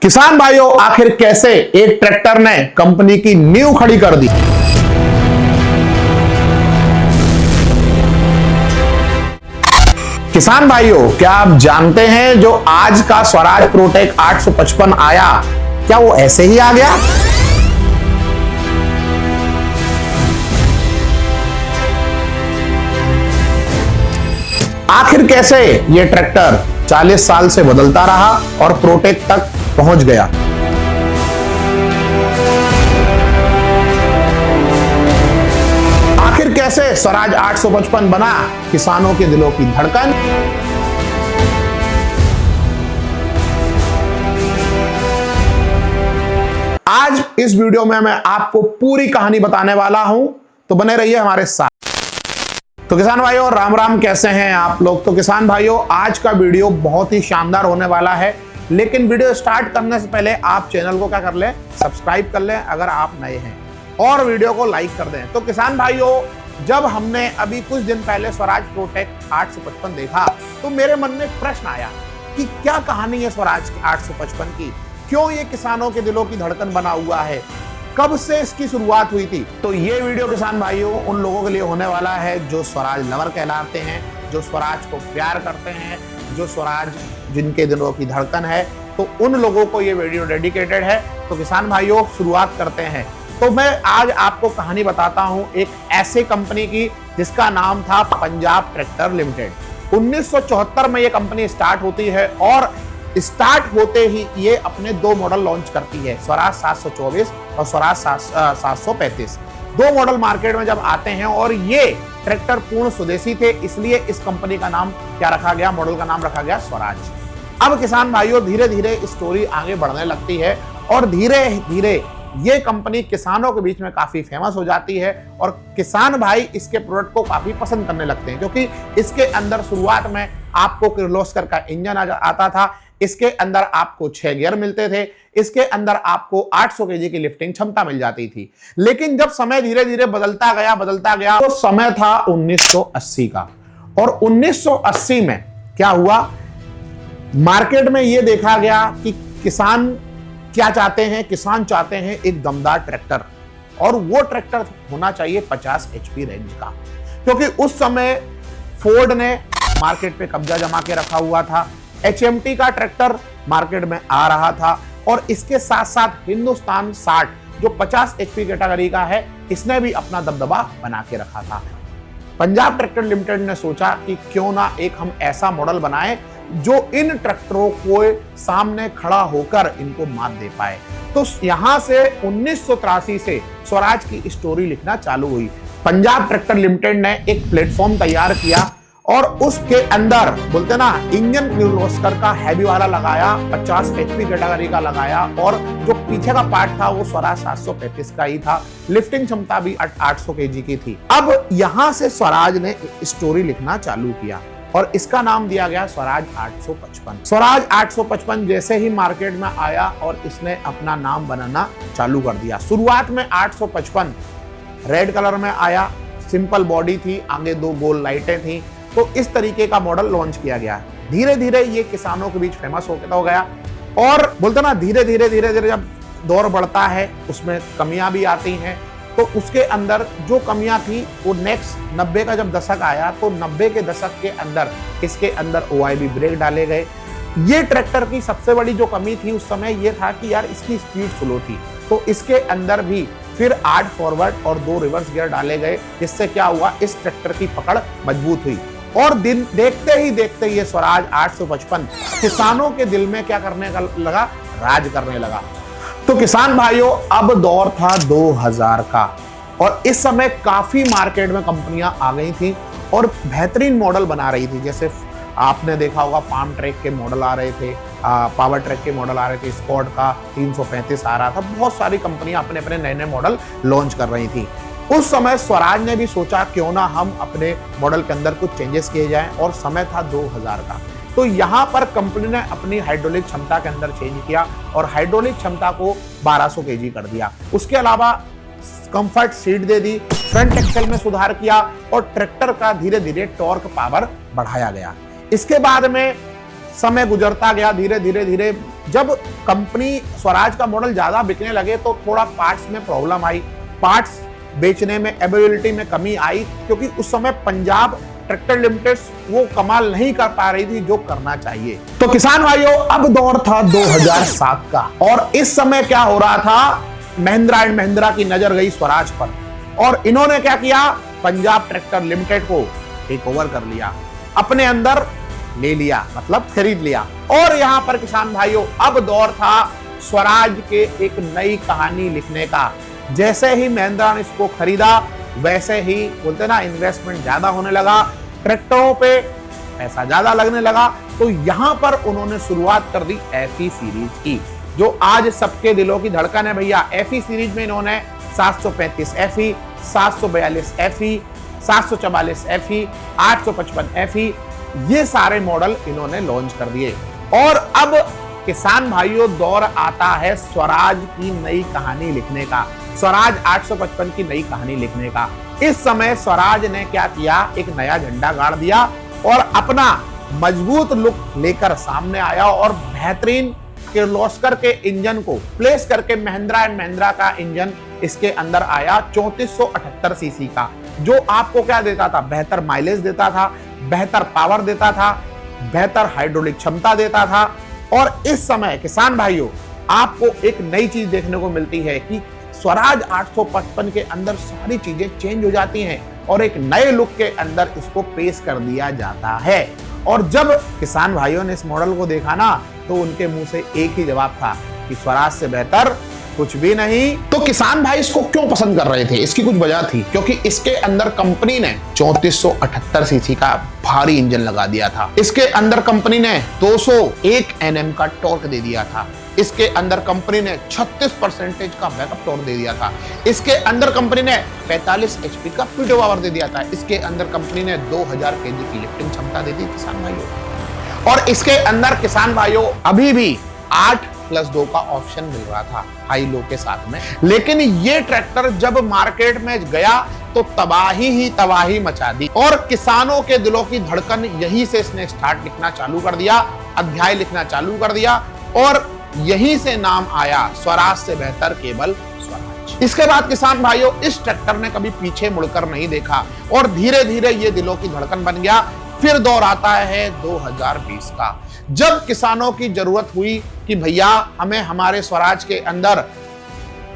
किसान भाइयों, आखिर कैसे एक ट्रैक्टर ने कंपनी की नींव खड़ी कर दी। किसान भाइयों, क्या आप जानते हैं जो आज का स्वराज प्रोटेक 855 आया, क्या वो ऐसे ही आ गया? आखिर कैसे ये ट्रैक्टर 40 साल से बदलता रहा और प्रोटेक तक पहुंच गया। आखिर कैसे स्वराज 855 बना किसानों के दिलों की धड़कन। आज इस वीडियो में मैं आपको पूरी कहानी बताने वाला हूं, तो बने रहिए हमारे साथ। तो किसान भाइयों, राम राम, कैसे हैं आप लोग। तो किसान भाइयों, आज का वीडियो बहुत ही शानदार होने वाला है, लेकिन वीडियो स्टार्ट करने से पहले आप चैनल को क्या कर लें, सब्सक्राइब कर लें अगर आप नए हैं, और वीडियो को लाइक कर दें। तो किसान भाइयों, जब हमने अभी कुछ दिन पहले स्वराज प्रोटेक 855 देखा तो मेरे मन में प्रश्न आया कि क्या कहानी है स्वराज 855 की, क्यों ये किसानों के दिलों की धड़कन बना हुआ है, कब से इसकी शुरुआत हुई थी। तो ये वीडियो किसान भाइयों उन लोगों के लिए होने वाला है जो स्वराज लवर कहलाते हैं, जो स्वराज को प्यार करते हैं, जो स्वराज जिनके दिलों की धड़कन है, तो उन लोगों को ये वीडियो डेडिकेटेड है। तो किसान भाइयों, शुरुआत करते हैं। तो मैं आज आपको कहानी बताता हूं एक ऐसे कंपनी की जिसका नाम था पंजाब ट्रैक्टर लिमिटेड। 1974 में ये कंपनी स्टार्ट होती है और स्टार्ट होते ही ये अपने दो मॉडल लॉन्च करती है, स्वराज 724 और स्वराज 735। दो मॉडल मार्केट में जब आते हैं और ये ट्रैक्टर पूर्ण स्वदेशी थे, इसलिए इस कंपनी का नाम क्या रखा गया, मॉडल का नाम रखा गया स्वराज। अब किसान भाइयों, धीरे धीरे स्टोरी आगे बढ़ने लगती है और धीरे धीरे ये कंपनी किसानों के बीच में काफी फेमस हो जाती है और किसान भाई इसके प्रोडक्ट को काफी पसंद करने लगते हैं, क्योंकि इसके अंदर शुरुआत में आपको किर्लोस्कर का इंजन आता था, इसके अंदर आपको 6 गियर मिलते थे, इसके अंदर आपको 800 केजी की लिफ्टिंग क्षमता मिल जाती थी। लेकिन जब समय धीरे धीरे बदलता गया, तो समय था 1980 का, और 1980 में क्या हुआ, मार्केट में यह देखा गया कि किसान क्या चाहते हैं, किसान चाहते हैं एक दमदार ट्रैक्टर, और वो ट्रैक्टर होना चाहिए 50 HP रेंज का, क्योंकि उस समय फोर्ड ने मार्केट पे कब्जा जमा के रखा हुआ था, HMT का ट्रैक्टर मार्केट में आ रहा था, और इसके साथ साथ हिंदुस्तान 60 जो 50 HP कैटेगरी का है, इसने भी अपना दबदबा बना के रखा था। पंजाब ट्रैक्टर लिमिटेड ने सोचा कि क्यों ना एक हम ऐसा मॉडल बनाएं जो इन ट्रैक्टरों को सामने खड़ा होकर इनको मात दे पाए। तो यहां से 1983 से स्वराज की स्टोरी लिखना चालू हुई। पंजाब ट्रैक्टर लिमिटेड ने एक प्लेटफॉर्म तैयार किया और उसके अंदर बोलते ना, इंजन किर्लोस्कर का हैवी वाला लगाया, 50 HP कैटेगरी का लगाया, और जो पीछे का पार्ट था वो स्वराज 735 का ही था, लिफ्टिंग क्षमता भी 800 केजी की थी। अब यहां से स्वराज ने स्टोरी लिखना चालू किया और इसका नाम दिया गया स्वराज 855। स्वराज 855 जैसे ही मार्केट में आया और इसने अपना नाम बनाना चालू कर दिया। शुरुआत में 855 रेड कलर में आया, सिंपल बॉडी थी, आगे 2 गोल लाइटें थी, तो इस तरीके का मॉडल लॉन्च किया गया। धीरे धीरे ये किसानों के बीच फेमस हो गया, और बोलते ना, धीरे धीरे जब दौर बढ़ता है उसमें कमियां भी आती हैं। तो उसके अंदर जो कमियां थी वो नेक्स्ट 90 का जब दशक आया, तो 90 के दशक के अंदर इसके अंदर OIB ब्रेक डाले गए। ये ट्रैक्टर की सबसे बड़ी जो कमी थी उस समय ये था कि यार इसकी स्पीड स्लो थी, तो इसके अंदर भी फिर 8 फॉरवर्ड और 2 रिवर्स गियर डाले गए, जिससे क्या हुआ, इस ट्रैक्टर की पकड़ मजबूत हुई। और दिन देखते ही देखते ये स्वराज 855 किसानों के दिल में क्या करने लगा, राज करने लगा। तो किसान भाइयों, अब दौर था 2000 का, और इस समय काफी मार्केट में कंपनियां आ गई थी और बेहतरीन मॉडल बना रही थी। जैसे आपने देखा होगा, फार्म ट्रैक के मॉडल आ रहे थे, पावर ट्रैक के मॉडल आ रहे थे, स्कॉट का 335 आ रहा था, बहुत सारी कंपनियां अपने अपने नए नए मॉडल लॉन्च कर रही थी। उस समय स्वराज ने भी सोचा क्यों ना हम अपने मॉडल के अंदर कुछ चेंजेस किए जाएं, और समय था 2000 का। तो यहां पर कंपनी ने अपनी हाइड्रोलिक क्षमता के अंदर चेंज किया और हाइड्रोलिक क्षमता को 1200 केजी कर दिया। उसके अलावा कंफर्ट सीट दे दी, फ्रंट एक्सेल में सुधार किया, और ट्रैक्टर का धीरे धीरे टॉर्क पावर बढ़ाया गया। इसके बाद में समय गुजरता गया, धीरे धीरे धीरे जब कंपनी स्वराज का मॉडल ज्यादा बिकने लगे तो थोड़ा पार्ट्स में प्रॉब्लम आई, पार्ट्स बेचने में, अवेलेबिलिटी में कमी आई, क्योंकि उस समय पंजाब ट्रैक्टर लिमिटेड वो कमाल नहीं कर पा रही थी जो करना चाहिए। तो किसान भाइयों, अब दौर था 2007 का, और इस समय क्या हो रहा था, महिंद्रा एंड महिंद्रा की नजर गई स्वराज पर, और इन्होंने क्या किया, पंजाब ट्रैक्टर लिमिटेड को टेक ओवर कर लिया, अपने अंदर ले लिया, मतलब खरीद लिया। और यहां पर किसान भाइयों, अब दौर था स्वराज के एक नई कहानी लिखने का। जैसे ही महिंद्रा ने इसको खरीदा, वैसे ही बोलते ना, इन्वेस्टमेंट ज्यादा होने लगा, ट्रैक्टरों पे पैसा ज्यादा लगने लगा। तो यहां पर उन्होंने शुरुआत कर दी एफई सीरीज की, जो आज सबके दिलों की धड़कन है भैया। एफई सीरीज में इन्होंने 735 एफई, 742 एफई, 744 एफई, 855 एफई, ये सारे मॉडल इन्होंने लॉन्च कर दिए। और अब किसान भाइयों, दौर आता है स्वराज की नई कहानी लिखने का, स्वराज 855 की नई कहानी लिखने का। इस समय स्वराज ने क्या किया, एक नया झंडा गाड़ दिया और अपना मजबूत लुक लेकर सामने आया, और बेहतरीन किर्लोस्कर के इंजन को प्लेस करके महिंद्रा एंड महिंद्रा का इंजन इसके अंदर आया, 3478 सीसी का, जो आपको क्या देता था, बेहतर माइलेज देता था, बेहतर पावर देता था, बेहतर हाइड्रोलिक क्षमता देता था। और इस समय किसान भाइयों, आपको एक नई चीज देखने को मिलती है कि स्वराज 855 के अंदर सारी चीजें चेंज हो जाती हैं और एक नए लुक के अंदर इसको पेश कर दिया जाता है। और जब किसान भाइयों ने इस मॉडल को देखा ना, तो उनके मुंह से एक ही जवाब था कि स्वराज से बेहतर कुछ भी नहीं। तो किसान भाई इसको क्यों पसंद कर रहे थे, इसकी कुछ वजह थी, क्योंकि इसके अंदर कंपनी ने 3478 सीसी का भारी इंजन लगा दिया था। इसके अंदर कंपनी ने 201 Nm का टॉर्क दे दिया था। इसके अंदर कंपनी ने 36% का बैकअप टॉर्क दे दिया था। इसके अंदर कंपनी ने 45 HP का फीड पावर दे दिया था। इसके अंदर कंपनी ने 2000 kg की लिफ्टिंग क्षमता दे दी किसान भाइयों। और इसके अंदर किसान भाइयों अभी भी 8+2 का ऑप्शन मिल रहा था हाई लो के साथ में। लेकिन ये ट्रैक्टर जब मार्केट में गया तो तबाही ही तबाही मचा दी, और किसानों के दिलों की धड़कन यहीं से इसने स्टार्ट लिखना चालू कर दिया, अध्याय लिखना चालू कर दिया, और यहीं से नाम आया स्वराज से बेहतर केवल स्वराज। इसके बाद किसान भाइयों, इस ट्रैक्टर ने कभी पीछे मुड़कर नहीं देखा और धीरे धीरे ये दिलों की धड़कन बन गया। फिर दौर आता है 2020 का, जब किसानों की जरूरत हुई कि भैया हमें हमारे स्वराज के अंदर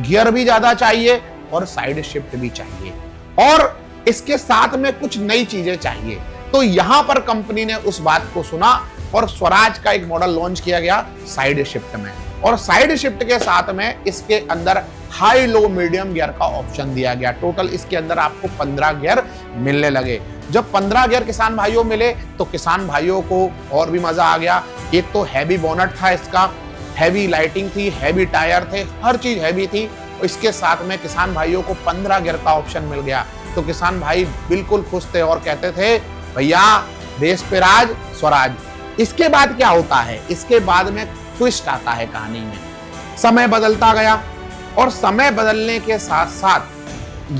गियर भी ज्यादा चाहिए और साइड शिफ्ट भी चाहिए, और इसके साथ में कुछ नई चीजें चाहिए। तो यहां पर कंपनी ने उस बात को सुना और स्वराज का एक मॉडल लॉन्च किया गया साइड शिफ्ट में, और साइड शिफ्ट के साथ में इसके अंदर हाई लो मीडियम गियर का ऑप्शन दिया गया। टोटल इसके अंदर आपको 15 गियर मिलने लगे। जब 15 गियर किसान भाइयों मिले तो किसान भाइयों को और भी मजा आ गया। एक तो हैवी बोनट था इसका, हैवी लाइटिंग थी, हैवी टायर थे, हर चीज हैवी थी। इसके साथ में किसान भाइयों को 15 गियर का ऑप्शन मिल गया, तो किसान भाई बिल्कुल खुश थे और कहते थे भैया देश पे राज स्वराज। इसके बाद क्या होता है, इसके बाद में ट्विस्ट आता है कहानी में। समय बदलता गया और समय बदलने के साथ साथ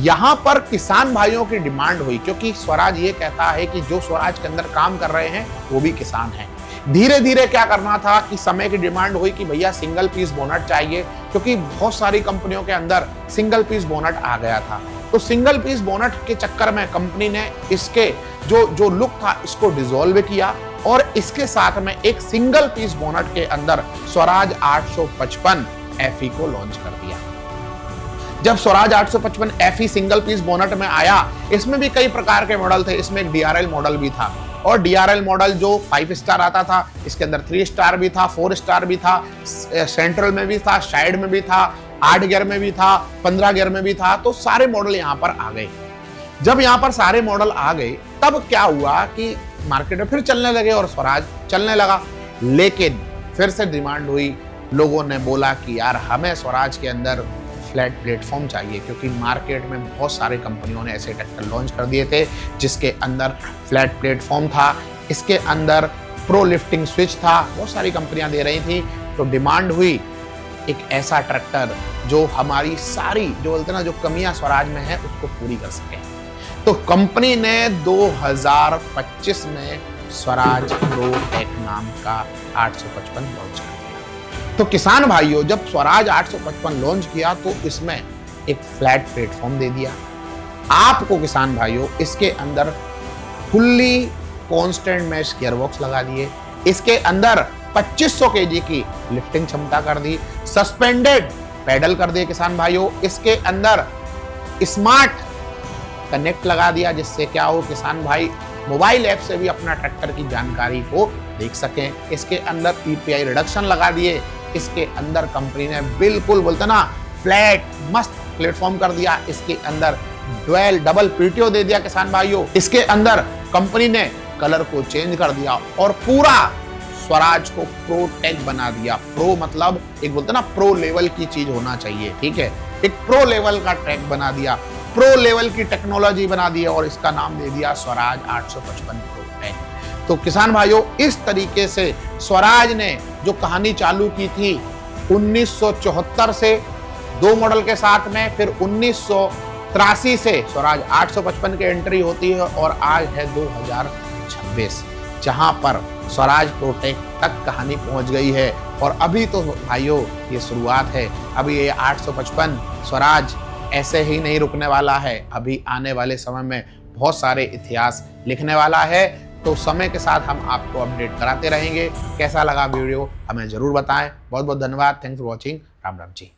यहां पर किसान भाइयों की डिमांड हुई, क्योंकि स्वराज ये कहता है कि जो स्वराज के अंदर काम कर रहे हैं वो भी किसान हैं। धीरे धीरे क्या करना था कि समय की डिमांड हुई कि भैया सिंगल पीस बोनट चाहिए, क्योंकि बहुत सारी कंपनियों के अंदर सिंगल पीस बोनट आ गया था। तो सिंगल पीस बोनट के चक्कर में कंपनी ने इसके जो लुक था इसको डिसॉल्व किया, और इसके साथ में एक सिंगल पीस बोनट के अंदर स्वराज 855 FE को लॉन्च कर दिया। जब Swaraj 855 FE single piece bonnet में आया, इसमें भी कई प्रकार के मॉडल थे। इसमें एक DRL मॉडल भी था, और DRL मॉडल जो 5 स्टार आता था, इसके अंदर 3 स्टार भी था, 4 स्टार भी था, सेंट्रल में भी था, साइड में भी था, 8 गियर में भी था, 15 गियर में भी था। तो सारे मॉडल यहाँ पर आ गए। जब यहाँ पर सारे मॉडल आ गए, तब क्या हुआ कि मार्केट में फिर चलने लगे और स्वराज चलने लगा। लेकिन फिर से डिमांड हुई, लोगों ने बोला कि यार हमें स्वराज के अंदर फ्लैट प्लेटफॉर्म चाहिए, क्योंकि मार्केट में बहुत सारे कंपनियों ने ऐसे ट्रैक्टर लॉन्च कर दिए थे जिसके अंदर फ्लैट प्लेटफॉर्म था, इसके अंदर प्रो लिफ्टिंग स्विच था, बहुत सारी कंपनियां दे रही थी। तो डिमांड हुई एक ऐसा ट्रैक्टर जो हमारी सारी जो बोलते ना जो कमियां स्वराज में है उसको पूरी कर सके। तो कंपनी ने 2025 में स्वराज प्रोटेक नाम का 855 लॉन्च कर दिया। तो किसान भाइयों, जब स्वराज 855 लॉन्च किया तो इसमें एक फ्लैट प्लेटफॉर्म दे दिया आपको किसान भाइयों। इसके अंदर फुल्ली कांस्टेंट मैश गियरबॉक्स लगा दिए, इसके अंदर 2500 केजी की लिफ्टिंग क्षमता कर दी, सस्पेंडेड पेडल कर दिए किसान भाइयों। इसके अंदर स्मार्ट कनेक्ट लगा दिया, जिससे क्या हो किसान भाई मोबाइल ऐप से भी अपना ट्रैक्टर की जानकारी को देख सकें। इसके अंदर ईपीआई रिडक्शन लगा दिए। इसके अंदर कंपनी ने बिल्कुल बोलते ना फ्लैट मस्त प्लेटफॉर्म कर दिया। इसके अंदर डबल पीटीओ दे दिया किसान भाइयों। इसके अंदर कंपनी ने कलर को चेंज कर दिया और पूरा स्वराज को प्रोटेक बना दिया। प्रो मतलब एक बोलते ना प्रो लेवल की चीज होना चाहिए, ठीक है। एक प्रो लेवल का ट्रैक बना दिया, प्रो लेवल की टेक्नोलॉजी बना दी और इसका नाम दे दिया स्वराज 855 प्रोटेक। तो किसान भाइयों, इस तरीके से स्वराज ने जो कहानी चालू की थी 1974 से 2 मॉडल के साथ में, फिर 1983 से स्वराज 855 की एंट्री होती है और आज है 2026, जहां पर स्वराज प्रोटेक तक कहानी पहुंच गई है। और अभी तो भाइयों ये शुरुआत है, अभी ये 855 स्वराज ऐसे ही नहीं रुकने वाला है। अभी आने वाले समय में बहुत सारे इतिहास लिखने वाला है। तो समय के साथ हम आपको अपडेट कराते रहेंगे। कैसा लगा वीडियो हमें जरूर बताएं। बहुत बहुत धन्यवाद। Thanks for watching. Ram Ram ji.